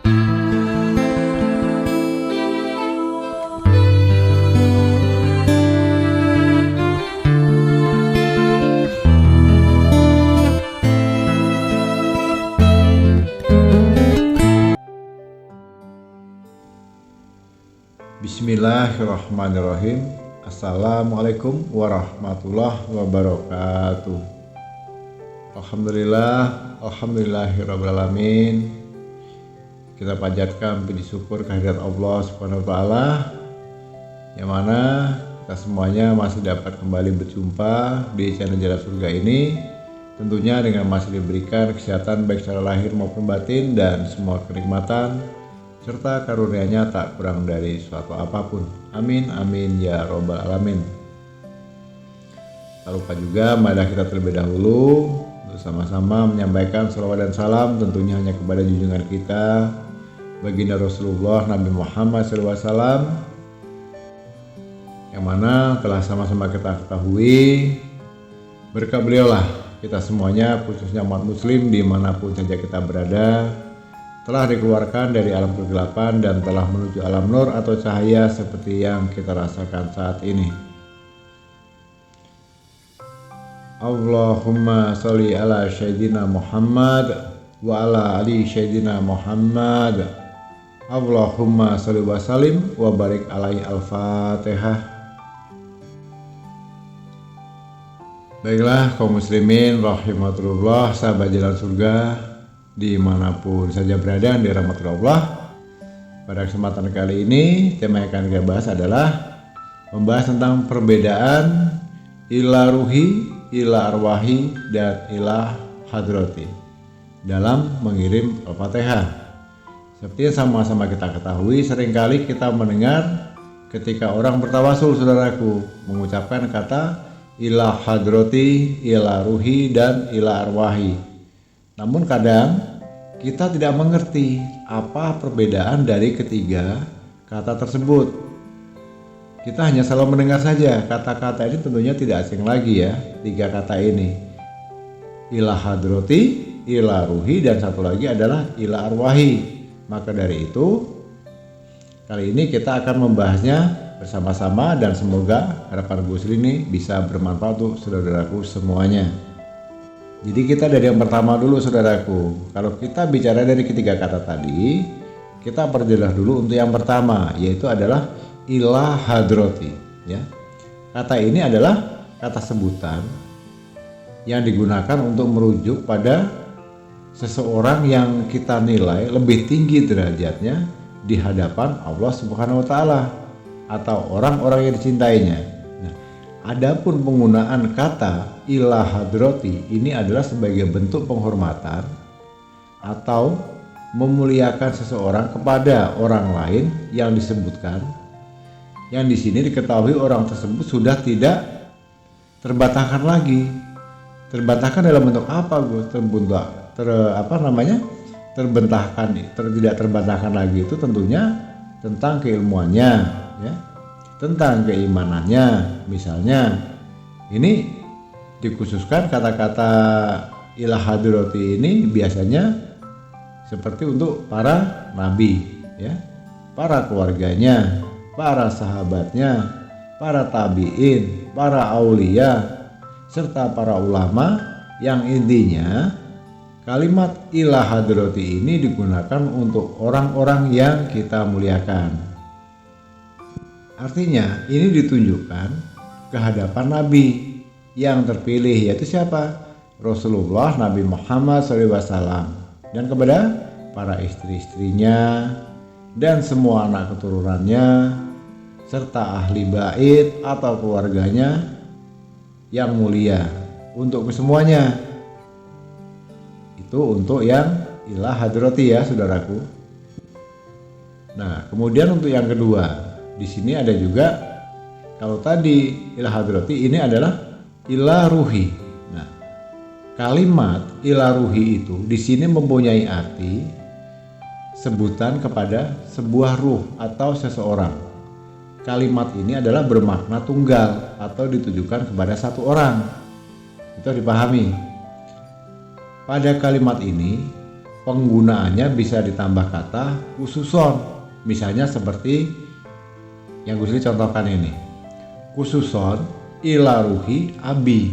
Bismillahirrahmanirrahim. Assalamualaikum warahmatullahi wabarakatuh. Alhamdulillahirrabbilalamin. Kita panjatkan puji syukur kehadirat Allah Subhanahu wa Ta'ala, yang mana kita semuanya masih dapat kembali berjumpa di channel Jalan Surga ini, tentunya dengan masih diberikan kesehatan baik secara lahir maupun batin, dan semua kenikmatan serta karunia-Nya tak kurang dari suatu apapun. Amin amin ya robbal alamin. Tak lupa juga marilah kita terlebih dahulu bersama-sama menyampaikan salawat dan salam tentunya hanya kepada junjungan kita baginda Rasulullah Nabi Muhammad SAW, yang mana telah sama-sama kita ketahui berkat beliaulah kita semuanya, khususnya umat muslim dimanapun saja kita berada, telah dikeluarkan dari alam kegelapan dan telah menuju alam nur atau cahaya seperti yang kita rasakan saat ini. Allahumma sholli ala Sayyidina Muhammad wa ala ali Sayyidina Muhammad. Allahumma sholli wa salim wa barik alaihi. Al-Fatihah. Baiklah kaum muslimin rahimakumullah, sahabat jalan surga dimanapun saja berada di rahmat Allah. Pada kesempatan kali ini tema yang akan kita bahas adalah membahas tentang perbedaan ilah ruhi, ilah arwahi, dan ilah hadrati dalam mengirim Al-Fatihah. Seperti yang sama-sama kita ketahui, seringkali kita mendengar ketika orang bertawasul, saudaraku, mengucapkan kata ilah hadrati, ilah ruhi, dan ilah arwahi. Namun kadang kita tidak mengerti apa perbedaan dari ketiga kata tersebut. Kita hanya selalu mendengar saja. Kata-kata ini tentunya tidak asing lagi ya, tiga kata ini. Ilah hadrati, ilah ruhi, dan satu lagi adalah ilah arwahi. Maka dari itu kali ini kita akan membahasnya bersama-sama, dan semoga harapan Gus ini bisa bermanfaat untuk saudaraku semuanya. Jadi kita dari yang pertama dulu, saudaraku. Kalau kita bicara dari ketiga kata tadi, kita perjelas dulu untuk yang pertama, yaitu adalah ilah hadrati. Ya, kata ini adalah kata sebutan yang digunakan untuk merujuk pada seseorang yang kita nilai lebih tinggi derajatnya di hadapan Allah Subhanahu wa Ta'ala, atau orang-orang yang dicintainya. Adapun penggunaan kata ilah hadrati ini adalah sebagai bentuk penghormatan atau memuliakan seseorang kepada orang lain yang disebutkan, yang di sini diketahui orang tersebut sudah tidak terbantahkan lagi. Terbantahkan dalam bentuk apa, Gus? Tidak terbantahkan lagi itu tentunya tentang keilmuannya, ya, tentang keimanannya. Misalnya ini dikhususkan kata-kata ilah hadrati ini biasanya seperti untuk para nabi, ya, para keluarganya, para sahabatnya, para tabi'in, para aulia, serta para ulama, yang intinya kalimat ilah hadrati ini digunakan untuk orang-orang yang kita muliakan. Artinya ini ditunjukkan ke hadapan Nabi yang terpilih, yaitu siapa? Rasulullah Nabi Muhammad SAW, dan kepada para istri-istrinya dan semua anak keturunannya serta ahli bait atau keluarganya yang mulia. Untuk kesemuanya itu untuk yang ilah hadrati, ya saudaraku. Nah, kemudian untuk yang kedua, di sini ada juga, kalau tadi ilah hadrati, ini adalah ilah ruhi. Nah, kalimat ilah ruhi itu di sini mempunyai arti sebutan kepada sebuah ruh atau seseorang. Kalimat ini adalah bermakna tunggal atau ditujukan kepada satu orang. Itu dipahami. Pada kalimat ini penggunaannya bisa ditambah kata khususon. Misalnya seperti yang Gusti contohkan ini. Khususon ila ruhi abi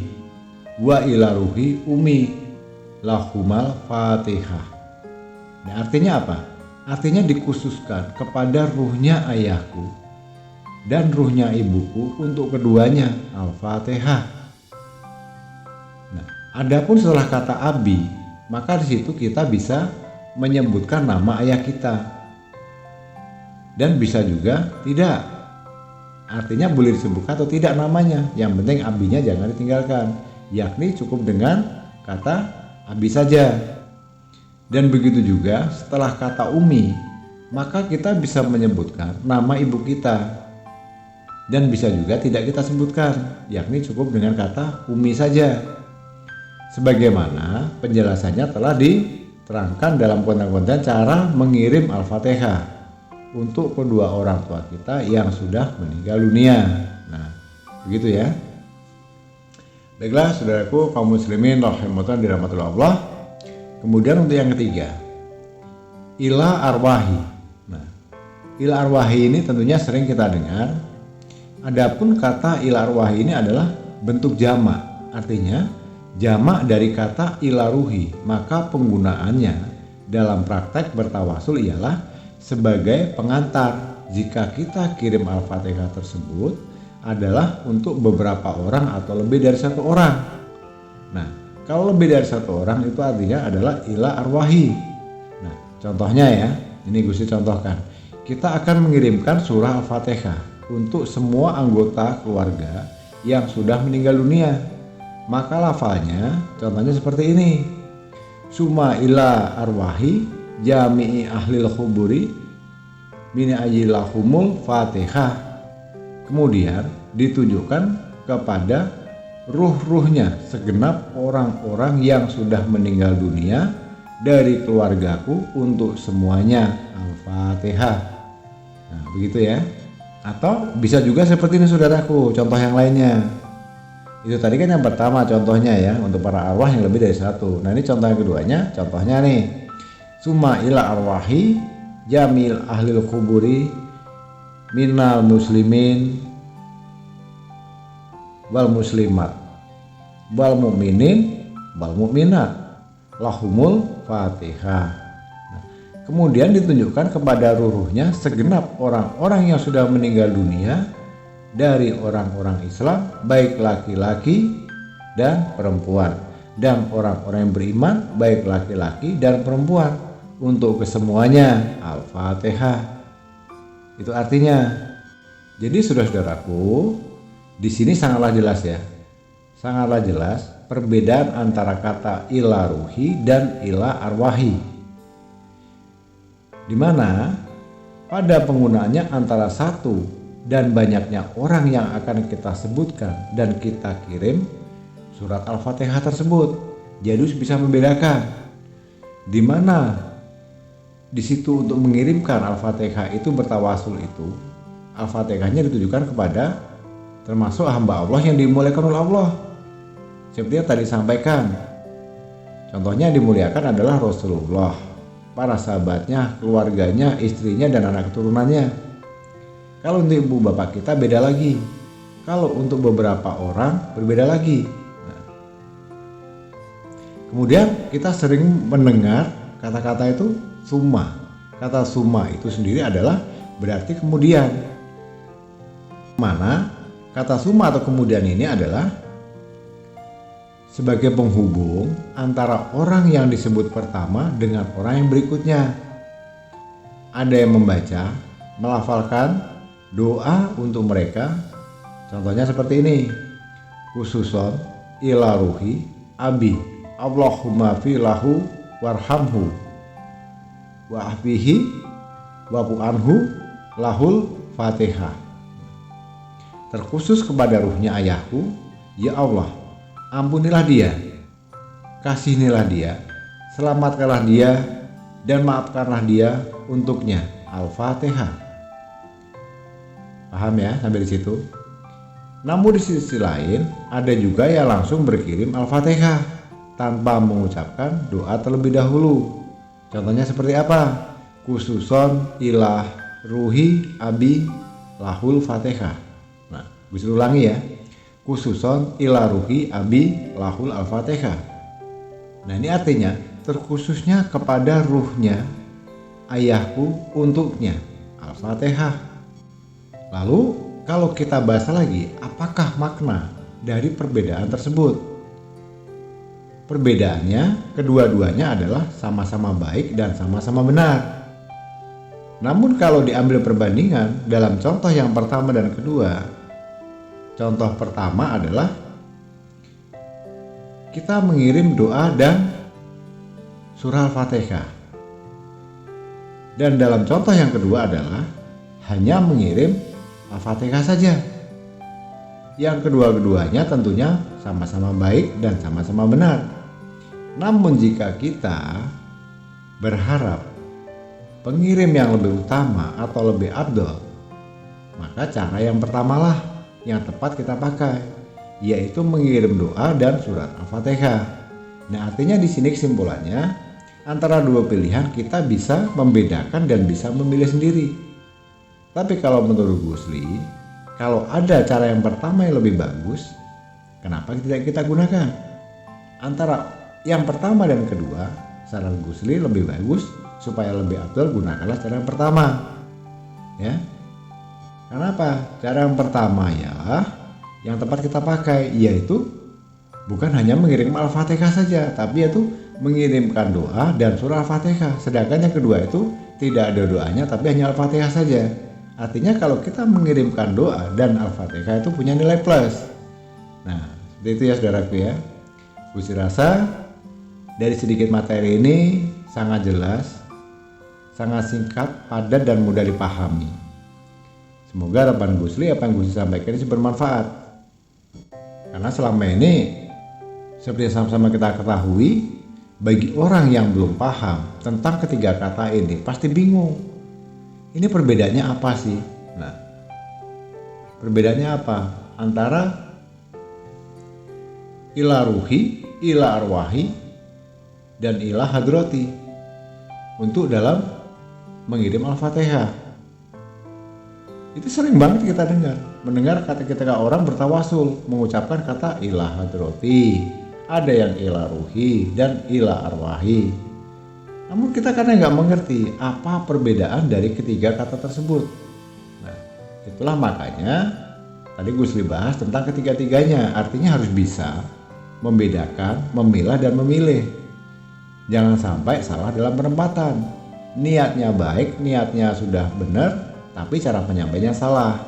wa ila ruhi umi lahumal fatihah. Nah, artinya apa? Artinya dikhususkan kepada ruhnya ayahku dan ruhnya ibuku untuk keduanya, Al-Fatihah. Nah, adapun setelah kata abi, maka di situ kita bisa menyebutkan nama ayah kita. Dan bisa juga tidak. Artinya boleh disebutkan atau tidak namanya. Yang penting abinya jangan ditinggalkan. Yakni cukup dengan kata abi saja. Dan begitu juga setelah kata umi, maka kita bisa menyebutkan nama ibu kita. Dan bisa juga tidak kita sebutkan, yakni cukup dengan kata umi saja. Sebagaimana penjelasannya telah diterangkan dalam konten-konten cara mengirim Al-Fatihah untuk kedua orang tua kita yang sudah meninggal dunia. Nah, begitu ya. Baiklah saudaraku kaum muslimin rahimatan dirahmatillah Allah. Kemudian untuk yang ketiga, ila arwahi. Nah, ila arwahi ini tentunya sering kita dengar. Adapun kata ila arwahi ini adalah bentuk jamak. Artinya jamak dari kata ila ruhi. Maka penggunaannya dalam praktek bertawasul ialah sebagai pengantar. Jika kita kirim Al-Fatihah tersebut adalah untuk beberapa orang atau lebih dari satu orang. Nah, kalau lebih dari satu orang itu artinya adalah ila arwahi. Nah, contohnya ya, ini Gusti contohkan. Kita akan mengirimkan surah Al-Fatihah untuk semua anggota keluarga yang sudah meninggal dunia. Maka lafalnya contohnya seperti ini. Suma ila arwahi jami'i ahlil khuburi min ajilahumul fatihah. Kemudian ditunjukkan kepada ruh-ruhnya segenap orang-orang yang sudah meninggal dunia dari keluargaku untuk semuanya, Al-Fatihah. Nah, begitu ya. Atau bisa juga seperti ini saudaraku, contoh yang lainnya. Itu tadi kan yang pertama contohnya ya, untuk para arwah yang lebih dari satu. Nah, ini contoh yang keduanya, contohnya nih. Summa ila arwahi jamil ahlil kuburi minal muslimin wal muslimat wal mu'minin wal mu'minat lahumul fatihah. Nah, kemudian ditunjukkan kepada ruhnya segenap orang-orang yang sudah meninggal dunia dari orang-orang Islam, baik laki-laki dan perempuan, dan orang-orang yang beriman baik laki-laki dan perempuan, untuk kesemuanya, Al-Fatihah. Itu artinya. Jadi saudara-saudaraku, di sini sangatlah jelas ya. Sangatlah jelas perbedaan antara kata ila ruhi dan ila arwahi. Di mana pada penggunaannya antara satu dan banyaknya orang yang akan kita sebutkan dan kita kirim surat Al-Fatihah tersebut. Jadi bisa membedakan di mana di situ untuk mengirimkan Al-Fatihah itu bertawasul itu, Al-Fatihahnya ditujukan kepada termasuk hamba Allah yang dimuliakan oleh Allah. Seperti yang tadi sampaikan. Contohnya dimuliakan adalah Rasulullah, para sahabatnya, keluarganya, istrinya, dan anak keturunannya. Kalau untuk ibu bapak kita beda lagi. Kalau untuk beberapa orang berbeda lagi. Nah, kemudian kita sering mendengar kata-kata itu summa. Kata summa itu sendiri adalah berarti kemudian. Mana kata summa atau kemudian ini adalah sebagai penghubung antara orang yang disebut pertama dengan orang yang berikutnya. Ada yang membaca, melafalkan doa untuk mereka. Contohnya seperti ini. Khususon ila ruhi abi Allahumma fi lahu warhamhu wa ahbihi wa anhu lahul fatihah. Terkhusus kepada ruhnya ayahku, ya Allah, ampunilah dia, kasihnilah dia, selamatkanlah dia, dan maafkanlah dia untuknya. Al-Fatihah. Paham ya sampai di situ? Namun di sisi lain ada juga yang langsung berkirim Al-Fatihah tanpa mengucapkan doa terlebih dahulu. Contohnya seperti apa? Khususon ilah ruhi abi lahul fatihah. Nah, gue ulangi ya. Khususon ilah ruhi abi lahul al-fatihah. Nah, ini artinya terkhususnya kepada ruhnya ayahku untuknya al-fatihah. Lalu kalau kita bahas lagi, apakah makna dari perbedaan tersebut? Perbedaannya, kedua-duanya adalah sama-sama baik dan sama-sama benar. Namun kalau diambil perbandingan dalam contoh yang pertama dan kedua, contoh pertama adalah kita mengirim doa dan surah Al-Fatihah. Dan dalam contoh yang kedua adalah hanya mengirim Al-Fatihah saja. Yang kedua-duanya tentunya sama-sama baik dan sama-sama benar. Namun jika kita berharap pengirim yang lebih utama atau lebih afdol, maka cara yang pertamalah yang tepat kita pakai, yaitu mengirim doa dan surat Al-Fatihah. Nah, artinya di sini kesimpulannya antara dua pilihan kita bisa membedakan dan bisa memilih sendiri. Tapi kalau menurut Gusli, kalau ada cara yang pertama yang lebih bagus, kenapa tidak kita gunakan? Antara yang pertama dan kedua, saran Gusli lebih bagus supaya lebih afdal gunakanlah cara yang pertama. Ya. Kenapa? Cara yang pertama ialah yang tepat kita pakai, yaitu bukan hanya mengirim Al-Fatihah saja, tapi yaitu mengirimkan doa dan surah Al-Fatihah. Sedangkan yang kedua itu tidak ada doanya tapi hanya Al-Fatihah saja. Artinya kalau kita mengirimkan doa dan Al-Fatihah itu punya nilai plus. Nah, seperti itu ya saudaraku ya. Gusli rasa dari sedikit materi ini sangat jelas, sangat singkat, padat dan mudah dipahami. Semoga harapan Gusli apa yang Gusli sampaikan ini bermanfaat. Karena selama ini seperti sama-sama kita ketahui, bagi orang yang belum paham tentang ketiga kata ini pasti bingung. Ini perbedaannya apa sih? Nah, perbedaannya apa? Antara ilah ruhi, ilah arwahi, dan ilah hadrati untuk dalam mengirim Al-Fatihah. Itu sering banget kita mendengar kata ketika orang bertawasul mengucapkan kata ilah hadrati, ada yang ilah ruhi dan ilah arwahi. Namun kita kadang nggak mengerti apa perbedaan dari ketiga kata tersebut. Nah, itulah makanya tadi Gusli bahas tentang ketiga-tiganya. Artinya harus bisa membedakan, memilah dan memilih. Jangan sampai salah dalam penempatan. Niatnya baik, niatnya sudah benar, tapi cara penyampaiannya salah.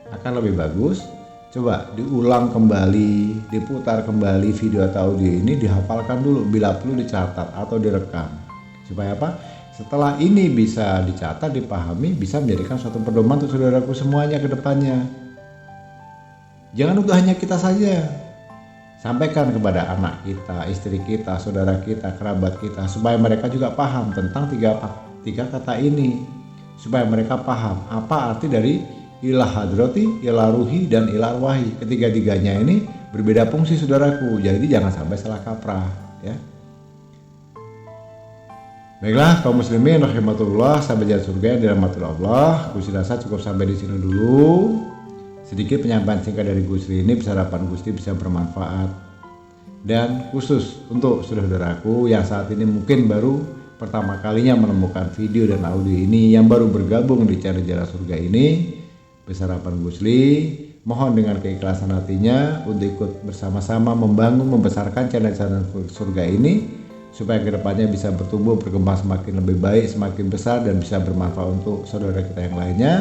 Akan lebih bagus coba diulang kembali, diputar kembali video atau audio ini, dihafalkan dulu, bila perlu dicatat atau direkam. Supaya apa? Setelah ini bisa dicatat, dipahami, bisa menjadikan suatu pedoman untuk saudaraku semuanya ke depannya. Jangan untuk hanya kita saja. Sampaikan kepada anak kita, istri kita, saudara kita, kerabat kita, supaya mereka juga paham tentang tiga kata ini. Supaya mereka paham apa arti dari ilah hadrati, ilah ruhi, dan ilah arwahi. Ketiga-tiganya ini berbeda fungsi saudaraku. Jadi jangan sampai salah kaprah ya. Baiklah kaum muslimin rahimatullah, sahabat jalan surga yang dirahmati Allah, Gusli rasa cukup sampai di sini dulu. Sedikit penyampaian singkat dari Gusli ini, harapan Gusli bisa bermanfaat. Dan khusus untuk saudaraku yang saat ini mungkin baru pertama kalinya menemukan video dan audio ini, yang baru bergabung di channel Jalan Surga ini, harapan Gusli mohon dengan keikhlasan hatinya untuk ikut bersama-sama membangun, membesarkan channel Surga ini, supaya kedepannya bisa bertumbuh, berkembang semakin lebih baik, semakin besar dan bisa bermanfaat untuk saudara kita yang lainnya.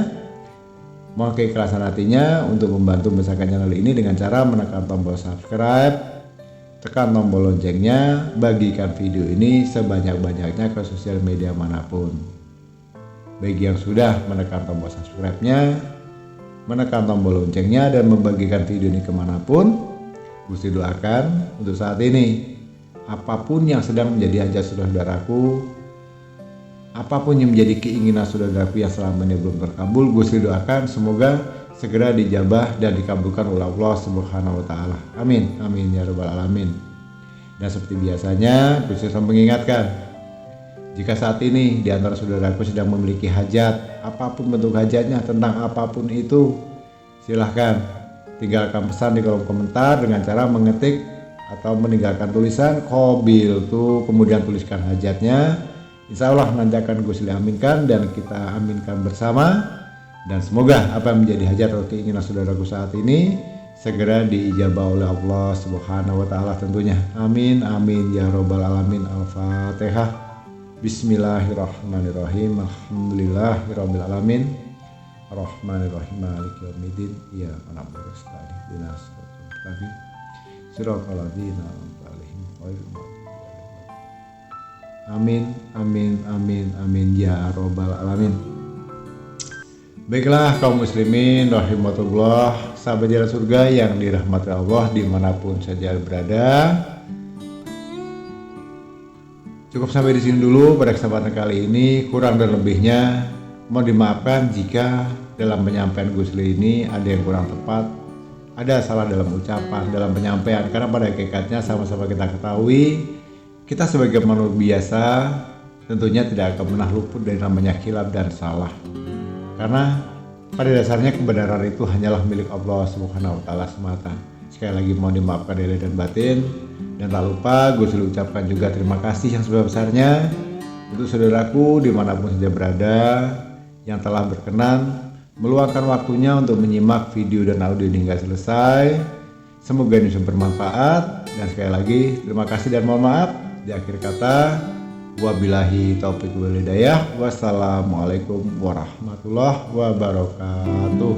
Mohon keikhlasan hatinya untuk membantu membesarkan channel ini dengan cara menekan tombol subscribe, tekan tombol loncengnya, bagikan video ini sebanyak-banyaknya ke sosial media manapun. Bagi yang sudah menekan tombol subscribe-nya, menekan tombol loncengnya dan membagikan video ini kemanapun, Gusli doakan untuk saat ini apapun yang sedang menjadi hajat saudaraku, apapun yang menjadi keinginan saudaraku yang selama ini belum terkabul, Gusli doakan semoga segera dijabah dan dikabulkan oleh Allah Subhanahu wa taala. Amin. Amin ya rabbal alamin. Dan seperti biasanya, Gusli selalu mengingatkan, Jika saat ini di antara saudaraku sedang memiliki hajat, apapun bentuk hajatnya, tentang apapun itu, silahkan tinggalkan pesan di kolom komentar dengan cara mengetik atau meninggalkan tulisan Qabil tuh, kemudian tuliskan hajatnya. Insya Allah nanti akan Gus Li aminkan dan kita aminkan bersama, dan semoga apa yang menjadi hajat atau keinginan saudaraku saat ini segera diijabah oleh Allah Subhanahu wa taala tentunya. Amin amin ya robbal alamin. Al-Fatihah. Bismillahirrahmanirrahim. Alhamdulillahirabbil alamin. Arrahmanirrahim. Maliki yaumiddin. Iyyaka na'budu wa nasta'in. Ihdinas siratal mustaqim. Siratal ladzina an'amta 'alaihim ghairil maghdubi 'alaihim. Amin amin amin amin ya robbal alamin. Baiklah kaum muslimin rahimatullah, sahabat jalan surga yang dirahmati Allah dimanapun saja berada. Cukup sampai di sini dulu pada kesempatan kali ini. Kurang dan lebihnya mohon dimaafkan jika dalam penyampaian Gus Li ini ada yang kurang tepat, ada salah dalam ucapan, dalam penyampaian. Karena pada hakikatnya sama-sama kita ketahui, kita sebagai manusia biasa tentunya tidak akan pernah luput dari namanya khilaf dan salah. Karena pada dasarnya kebenaran itu hanyalah milik Allah Subhanahu wa taala semata. Sekali lagi mohon dimaafkan lahir dan batin. Dan tak lupa Gus Li ucapkan juga terima kasih yang sebesar-besarnya untuk saudaraku dimanapun saja berada yang telah berkenan meluangkan waktunya untuk menyimak video dan audio ini hingga selesai. Semoga ini bisa bermanfaat, dan sekali lagi terima kasih dan mohon maaf. Di akhir kata, wabillahi taufiq wal hidayah. Wassalamualaikum warahmatullahi wabarakatuh.